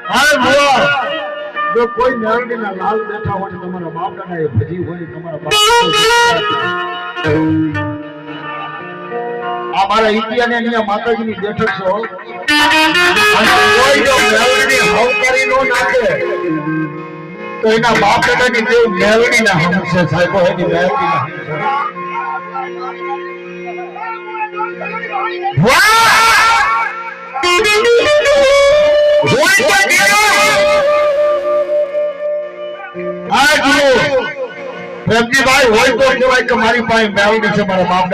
હા ભુવા, જો કોઈ મેરડીના લાલ બેઠા હોય તમારા બાપ દાદા એ ભજી હોય તમારા બાપ આ મારા ઇતિહાસ ને અહીંયા માતાજીની બેઠક છો અને કોઈ જો મેરડી હવ કરી નો નાખે તો એના બાપ દાદાની દેવ મેરડીના હમશે સાહેબો એની મેરડીના હમશે પ્રેમજીભાઈ હોય તો કહેવાય કે મારી પાસે મેળવી છે મારા બાપ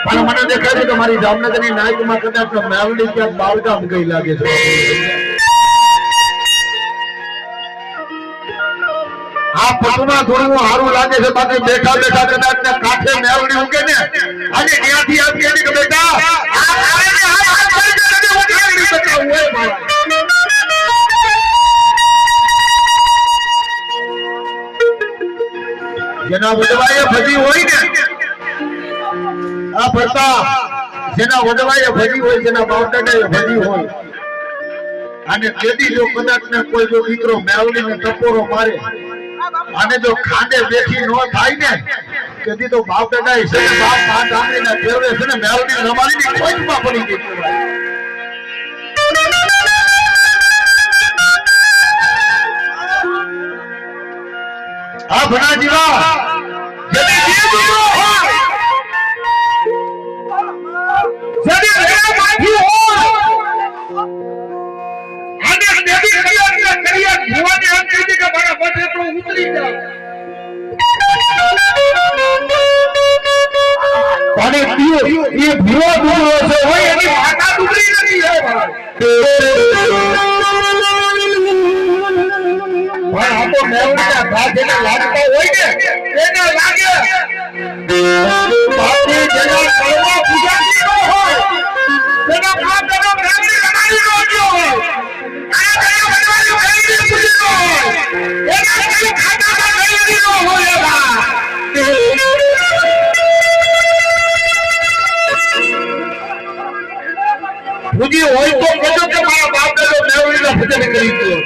પણ મને દેખાય છે કે મારી જામનગરની નાયકમાં કદાચ મેળવી ક્યાંક બાળગામ ગઈ લાગે છે આ પટમાં થોડું સારું લાગે છે બાકી બેઠા બેઠા કદાચ ને કાંઠે મેળવી ઉગે ને અને ત્યાંથી આપ કહે કે બેટા જેના વડવાએ ભજી હોય ને આ ફરતા જેના વડવાએ ભજી હોય જેના બાવદાદાએ ભજી હોય અને તેથી જો કદાચ ને કોઈ જો દીકરો મેળવીને ટપોરો મારે અને જો ખાંડે બેઠી ન થાય ને તેથી તો બાપ દાદા છે બાપ પાંચ આંગળીના ફેરવે છે ને મેળવી રમાડીની ખોજમાં પડી ગઈ આ ભણા જીવા જેની જે દીકરો હોય જેની રેમાંથી હોય અને દેવી કરિયા ભુવાની અંતરી કે મારા બટે તો ઉતરી જા પાણી પીઓ એ ભીવો દૂરો છે હોય એની માતા દુબળી નથી હે ભાઈ આ તો મેવડીના ઘા જેને લાગતા હોય ને એને લાગે બાપી જેના કરવા પૂજાતી ન હોય તેના બાપ તેનો મેવડી લગાડી ન ગયો હોય આ કયા વડવાની મેવડી પૂજી ન હોય એના કઈ ખાતામાં મેવડી ન હોય એવા પૂજી હોય તો કહેજો કે મારા બાપ દાદો મેવડીના ભજન કરી ગયો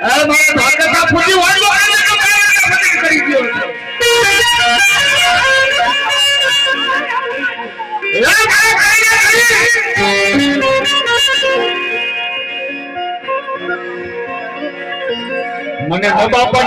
અરે મારા ભાગતા પૂજી હોય તો કરી ગયો મને બાપા